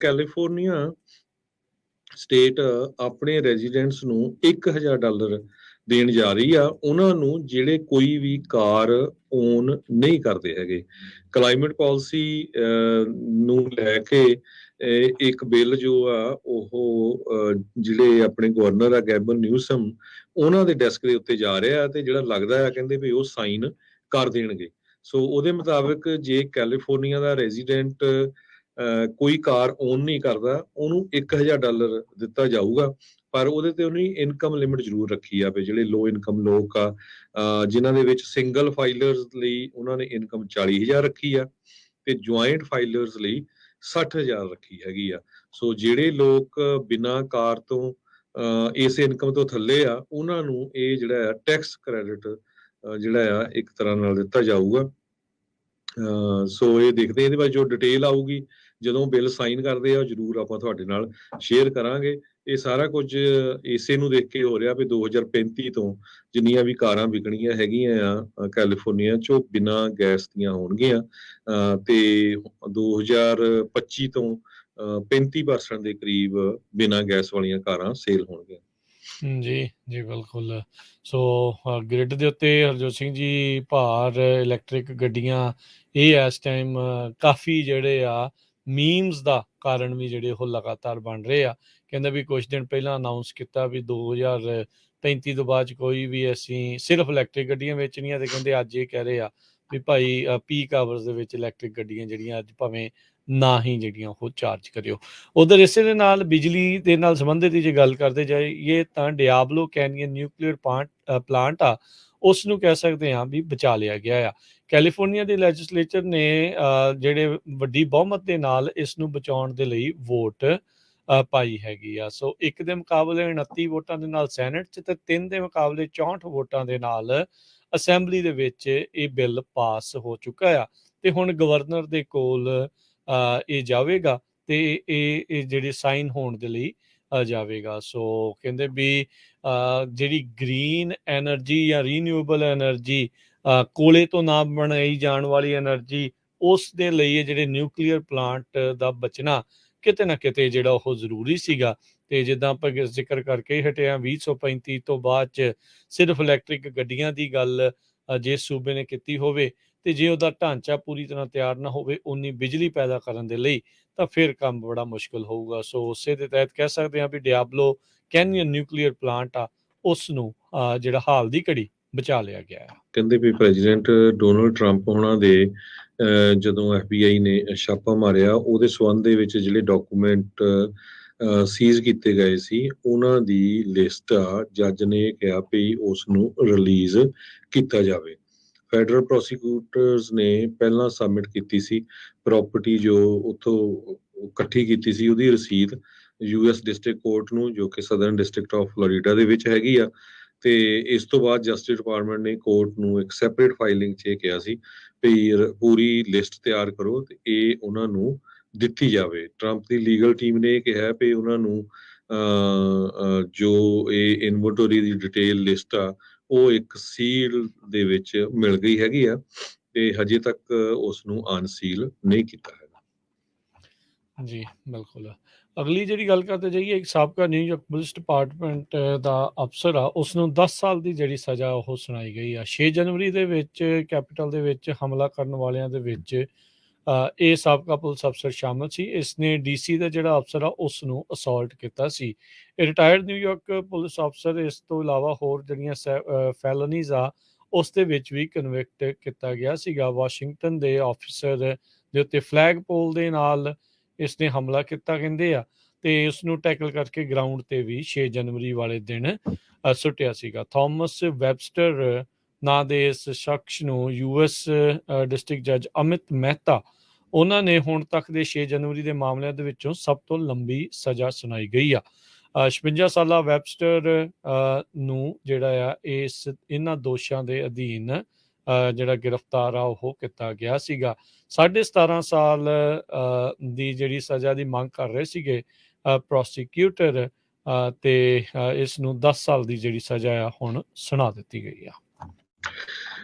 California state ਆਪਣੇ residents ਨੂੰ $1000 ਦੇਣ ਜਾ ਰਹੀ ਆ ਉਹਨਾਂ ਨੂੰ ਜਿਹੜੇ ਕੋਈ ਵੀ ਕਾਰ ਓਨ ਨਹੀਂ ਕਰਦੇ ਹੈਗੇ। ਕਲਾਈਮੇਟ ਪਾਲਿਸੀ ਨੂੰ ਲੈ ਕੇ ਇੱਕ ਬਿੱਲ ਜੋ ਆ ਉਹ ਜਿਹੜੇ ਆਪਣੇ ਗਵਰਨਰ ਆ ਗੈਬਨ ਨਿਊਸਮ ਉਹਨਾਂ ਦੇ ਡੈਸਕ ਦੇ ਉੱਤੇ ਜਾ ਰਿਹਾ ਤੇ ਜਿਹੜਾ ਲੱਗਦਾ ਆ ਕਹਿੰਦੇ ਵੀ ਉਹ ਸਾਈਨ ਕਰ ਦੇਣਗੇ। ਸੋ ਉਹਦੇ ਮੁਤਾਬਕ ਜੇ ਕੈਲੀਫੋਰਨੀਆ ਦਾ ਰੈਜ਼ੀਡੈਂਟ ਕੋਈ ਕਾਰ ਓਨ ਨਹੀਂ ਕਰਦਾ ਉਹਨੂੰ $1000 ਦਿੱਤਾ ਜਾਊਗਾ, ਪਰ ਉਹਦੇ ਤੇ ਉਹਨੇ ਇਨਕਮ ਲਿਮਿਟ ਜ਼ਰੂਰ ਰੱਖੀ ਆ ਵੀ ਜਿਹੜੇ ਲੋ ਇਨਕਮ ਲੋਕ ਆ ਜਿਨ੍ਹਾਂ ਦੇ ਵਿੱਚ ਸਿੰਗਲ ਫਾਈਲਰਸ ਲਈ ਉਹਨਾਂ ਨੇ ਇਨਕਮ 40,000 ਰੱਖੀ ਆ ਤੇ ਜੁਆਇੰਟ ਫਾਈਲਰਸ ਲਈ 60,000 ਰੱਖੀ ਹੈਗੀ ਆ। ਸੋ ਜਿਹੜੇ ਲੋਕ ਬਿਨਾਂ ਕਾਰ ਤੋਂ ਇਸ ਇਨਕਮ ਤੋਂ ਥੱਲੇ ਆ ਉਹਨਾਂ ਨੂੰ ਇਹ ਜਿਹੜਾ ਆ ਟੈਕਸ ਕ੍ਰੈਡਿਟ ਜਿਹੜਾ ਆ ਇੱਕ ਤਰ੍ਹਾਂ ਨਾਲ ਦਿੱਤਾ ਜਾਊਗਾ। ਸੋ ਇਹ ਦੇਖਦੇ ਇਹਦੇ ਬਾਰੇ ਜੋ ਡਿਟੇਲ ਆਊਗੀ ਜਦੋਂ ਬਿੱਲ ਸਾਈਨ ਕਰਦੇ ਆ ਜ਼ਰੂਰ ਆਪਾਂ ਤੁਹਾਡੇ ਨਾਲ ਸ਼ੇਅਰ ਕਰਾਂਗੇ। ਇਹ ਸਾਰਾ ਕੁਝ ਇਸੇ ਨੂੰ ਦੇਖ ਕੇ ਹੋ ਰਿਹਾ ਵੀ 2035 ਤੋਂ ਜਿੰਨੀਆਂ ਵੀ ਕਾਰਾਂ ਵਿਕਣੀਆਂ ਹੈਗੀਆਂ ਆ ਕੈਲੀਫੋਰਨੀਆ 'ਚ ਉਹ ਬਿਨਾਂ ਗੈਸ ਦੀਆਂ ਹੋਣਗੀਆਂ ਤੇ 2025 ਤੋਂ 35% ਦੇ ਕਰੀਬ ਬਿਨਾਂ ਗੈਸ ਵਾਲੀਆਂ ਕਾਰਾਂ ਸੇਲ ਹੋਣਗੀਆਂ। ਜੀ ਬਿਲਕੁਲ। ਸੋ ਗ੍ਰਿਡ ਦੇ ਉੱਤੇ ਹਰਜੋਤ ਸਿੰਘ ਜੀ ਭਾਰ ਇਲੈਕਟ੍ਰਿਕ ਗੱਡੀਆਂ ਇਹ ਇਸ ਟਾਈਮ ਕਾਫੀ ਜਿਹੜੇ ਆ ਮੀਮਸ ਦਾ ਕਾਰਨ ਵੀ ਜਿਹੜੇ ਉਹ ਲਗਾਤਾਰ ਬਣ ਰਹੇ ਆ। ਕਹਿੰਦਾ ਵੀ ਕੁਝ ਦਿਨ ਪਹਿਲਾਂ ਅਨਾਊਂਸ ਕੀਤਾ ਵੀ 2035 ਤੋਂ ਬਾਅਦ ਕੋਈ ਵੀ ਅਸੀਂ ਸਿਰਫ ਇਲੈਕਟ੍ਰਿਕ ਗੱਡੀਆਂ ਵੇਚਣੀਆਂ ਤੇ ਕਹਿੰਦੇ ਅੱਜ ਇਹ ਕਹਿ ਰਹੇ ਆ ਵੀ ਭਾਈ ਪੀਕ ਆਵਰਸ ਦੇ ਵਿੱਚ ਇਲੈਕਟ੍ਰਿਕ ਗੱਡੀਆਂ ਜਿਹੜੀਆਂ ਅੱਜ ਭਾਵੇਂ ਨਾ ਹੀ ਜਿਹੜੀਆਂ ਉਹ ਚਾਰਜ ਕਰਿਓ। ਉਧਰ ਇਸੇ ਦੇ ਨਾਲ ਬਿਜਲੀ ਦੇ ਨਾਲ ਸੰਬੰਧਿਤ ਜੇ ਗੱਲ ਕਰਦੇ ਜਾਈਏ ਤਾਂ ਡਿਆਬਲੋ ਕੈਨੀਅਨ ਨਿਊਕਲੀਅਰ ਪਲਾਂਟ ਆ ਉਸ ਨੂੰ ਕਹਿ ਸਕਦੇ ਹਾਂ ਵੀ ਬਚਾ ਲਿਆ ਗਿਆ ਆ। ਕੈਲੀਫੋਰਨੀਆ ਦੇ ਲੈਜਿਸਲੇਚਰ ਨੇ ਜਿਹੜੇ ਵੱਡੀ ਬਹੁਮਤ ਦੇ ਨਾਲ ਇਸ ਨੂੰ ਬਚਾਉਣ ਦੇ ਲਈ ਵੋਟ ਪਾਈ ਹੈਗੀ ਆ। ਸੋ 1 ਦੇ ਮੁਕਾਬਲੇ 29 ਵੋਟਾਂ ਦੇ ਨਾਲ ਸੈਨੇਟ 'ਚ ਤੇ 3 ਦੇ ਮੁਕਾਬਲੇ 64 ਵੋਟਾਂ ਦੇ ਨਾਲ ਅਸੈਂਬਲੀ ਦੇ ਵਿੱਚ ਇਹ ਬਿੱਲ ਪਾਸ ਹੋ ਚੁੱਕਾ ਆ ਤੇ ਹੁਣ ਗਵਰਨਰ ਦੇ ਕੋਲ ਇਹ ਜਾਵੇਗਾ ਤੇ ਇਹ ਜਿਹੜੇ ਸਾਈਨ ਹੋਣ ਦੇ ਲਈ ਜਾਵੇਗਾ। ਸੋ ਕਹਿੰਦੇ ਵੀ ਜਿਹੜੀ ਗ੍ਰੀਨ ਐਨਰਜੀ ਜਾਂ ਰੀਨਿਊਏਬਲ ਐਨਰਜੀ ਕੋਲੇ ਤੋਂ ਨਾ ਬਣਾਈ ਜਾਣ ਵਾਲੀ ਐਨਰਜੀ ਉਸ ਦੇ ਲਈ ਜਿਹੜੇ ਨਿਊਕਲੀਅਰ ਪਲਾਂਟ ਦਾ ਬਚਣਾ ਕਿਤੇ ਨਾ ਕਿਤੇ ਜਿਹੜਾ ਉਹ ਜ਼ਰੂਰੀ ਸੀਗਾ। ਤੇ ਜਿੱਦਾਂ ਆਪਾਂ ਜ਼ਿਕਰ ਕਰਕੇ ਹਟੇ ਹਾਂ 2035 ਤੋਂ ਬਾਅਦ 'ਚ ਸਿਰਫ ਇਲੈਕਟ੍ਰਿਕ ਗੱਡੀਆਂ ਦੀ ਗੱਲ ਜੇ ਸੂਬੇ ਨੇ ਕੀਤੀ ਹੋਵੇ ਤੇ ਜੇ ਉਹਦਾ ਢਾਂਚਾ ਪੂਰੀ ਤਰ੍ਹਾਂ ਤਿਆਰ ਨਾ ਹੋਵੇ ਉਨੀ ਬਿਜਲੀ ਪੈਦਾ ਕਰਨ ਦੇ ਲਈ ਤਾਂ ਫਿਰ ਕੰਮ ਬੜਾ ਮੁਸ਼ਕਿਲ ਹੋਊਗਾ। ਸੋ ਉਸੇ ਦੇ ਤਹਿਤ ਕਹਿ ਸਕਦੇ ਹਾਂ ਵੀ ਡਿਆਬਲੋ ਕੈਨੀਅਨ ਨਿਊਕਲੀਅਰ ਪਲਾਂਟ ਆ ਉਸ ਨੂੰ ਜਿਹੜਾ ਹਾਲ ਦੀ ਘੜੀ ਬਚਾ ਲਿਆ ਗਿਆ ਹੈ। ਕਹਿੰਦੇ ਵੀ ਪ੍ਰੈਜ਼ੀਡੈਂਟ ਡੋਨਲਡ ਟਰੰਪ ਹੋਣਾ ਦੇ ਜਦੋਂ FBI ਨੇ ਛਾਪਾ ਮਾਰਿਆ ਉਹਦੇ ਸੰਬੰਧ ਦੇ ਵਿੱਚ ਜਿਹੜੇ ਡਾਕੂਮੈਂਟ ਸੀਜ਼ ਕੀਤੇ ਗਏ ਸੀ ਉਹਨਾਂ ਦੀ ਲਿਸਟ ਆ ਜੱਜ ਨੇ ਕਿਹਾ ਵੀ ਉਸ ਨੂੰ ਰਿਲੀਜ਼ ਕੀਤਾ ਜਾਵੇ। ਫੈਡਰਲ ਪ੍ਰੋਸੀਕਿਊਟਰਸ ਨੇ ਪਹਿਲਾਂ ਸਬਮਿਟ ਕੀਤੀ ਸੀ ਪ੍ਰਾਪਰਟੀ ਜੋ ਉੱਥੋਂ ਇਕੱਠੀ ਕੀਤੀ ਸੀ ਉਹਦੀ ਰਸੀਦ US ਡਿਸਟ੍ਰਿਕਟ ਕੋਰਟ ਨੂੰ ਜੋ ਕਿ ਸਦਰਨ ਡਿਸਟ੍ਰਿਕਟ ਆਫ ਫਲੋਰੀਡਾ ਦੇ ਵਿੱਚ ਹੈਗੀ ਆ ਤੇ ਇਸ ਤੋਂ ਬਾਅਦ ਜਸਟਿਸ ਡਿਪਾਰਟਮੈਂਟ ਨੇ ਕੋਰਟ ਨੂੰ ਇੱਕ ਸੈਪਰੇਟ ਫਾਈਲਿੰਗ 'ਚ ਇਹ ਕਿਹਾ ਸੀ ਵੀ ਪੂਰੀ ਲਿਸਟ ਤਿਆਰ ਕਰੋ ਤੇ ਇਹ ਉਹਨਾਂ ਨੂੰ ਦਿੱਤੀ ਜਾਵੇ। ਟਰੰਪ ਦੀ ਲੀਗਲ ਟੀਮ ਨੇ ਇਹ ਕਿਹਾ ਵੀ ਉਹਨਾਂ ਨੂੰ ਜੋ ਇਹ ਇਨਵੈਂਟਰੀ ਦੀ ਡਿਟੇਲ ਲਿਸਟ ਆ ਉਹ ਇੱਕ ਸੀਲ ਦੇ ਵਿੱਚ ਮਿਲ ਗਈ ਹੈਗੀ ਆ ਤੇ ਹਜੇ ਤੱਕ ਉਸ ਨੂੰ ਅਨਸੀਲ ਨਹੀਂ ਕੀਤਾ ਹੈਗਾ। ਜੀ ਬਿਲਕੁਲ। ਅਗਲੀ ਜਿਹੜੀ ਗੱਲ ਕਰਦੇ ਜਾਈਏ ਇੱਕ ਸਾਬਕਾ ਨਿਊਯਾਰਕ ਪੁਲਿਸ ਡਿਪਾਰਟਮੈਂਟ ਦਾ ਅਫਸਰ ਆ ਉਸ ਨੂੰ 10 ਸਾਲ ਦੀ ਜਿਹੜੀ ਸਜ਼ਾ ਉਹ ਸੁਣਾਈ ਗਈ ਆ। 6 ਜਨਵਰੀ ਦੇ ਵਿੱਚ ਕੈਪੀਟਲ ਦੇ ਵਿੱਚ ਹਮਲਾ ਕਰਨ ਵਾਲਿਆਂ ਦੇ ਵਿੱਚ ਇਹ ਸਾਬਕਾ ਪੁਲਿਸ ਅਫਸਰ ਸ਼ਾਮਲ ਸੀ। ਇਸ ਨੇ DC ਦਾ ਜਿਹੜਾ ਅਫਸਰ ਆ ਉਸ ਨੂੰ ਅਸੌਲਟ ਕੀਤਾ ਸੀ। ਇਹ ਰਿਟਾਇਰਡ ਨਿਊਯਾਰਕ ਪੁਲਿਸ ਅਫਸਰ ਇਸ ਤੋਂ ਇਲਾਵਾ ਹੋਰ ਜਿਹੜੀਆਂ ਫੈਲਨੀਜ਼ ਆ ਉਸ ਦੇ ਵਿੱਚ ਵੀ ਕਨਵਿਕਟ ਕੀਤਾ ਗਿਆ ਸੀਗਾ। ਵਾਸ਼ਿੰਗਟਨ ਦੇ ਆਫਿਸਰ ਦੇ ਉੱਤੇ ਫਲੈਗ ਪੋਲ ਦੇ ਨਾਲ ਇਸਨੇ ਹਮਲਾ ਕੀਤਾ ਕਹਿੰਦੇ ਆ ਤੇ ਉਸ ਨੂੰ ਟੈਕਲ ਕਰਕੇ ਗਰਾਊਂਡ ਤੇ ਵੀ 6 ਜਨਵਰੀ ਵਾਲੇ ਦਿਨ ਸੁੱਟਿਆ ਸੀਗਾ। ਥਾਮਸ ਵੈਬਸਟਰ ਨਾਂ ਦੇ ਇਸ ਸ਼ਖਸ ਨੂੰ US ਡਿਸਟ੍ਰਿਕਟ ਜੱਜ ਅਮਿਤ ਮਹਿਤਾ ਉਹਨਾਂ ਨੇ ਹੁਣ ਤੱਕ ਦੇ 6 ਜਨਵਰੀ ਦੇ ਮਾਮਲਿਆਂ ਦੇ ਵਿੱਚੋਂ ਸਭ ਤੋਂ ਲੰਬੀ ਸਜ਼ਾ ਸੁਣਾਈ ਗਈ ਆ। 56 ਸਾਲਾ ਵੈਬਸਟਰ ਨੂੰ ਜਿਹੜਾ ਆ ਇਹਨਾਂ ਦੋਸ਼ਾਂ ਦੇ ਅਧੀਨ ਜਿਹੜਾ ਗ੍ਰਿਫਤਾਰ ਆ ਉਹ ਕੀਤਾ ਗਿਆ ਸੀਗਾ। 17.5 ਸਾਲ ਦੀ ਜਿਹੜੀ ਸਜ਼ਾ ਦੀ ਮੰਗ ਕਰ ਰਹੇ ਸੀਗੇ ਪ੍ਰੋਸੀਕਿਊਟਰ ਤੇ ਇਸ ਨੂੰ 10 ਸਾਲ ਦੀ ਜਿਹੜੀ ਸਜ਼ਾ ਆ ਹੁਣ ਸੁਣਾ ਦਿੱਤੀ ਗਈ ਆ।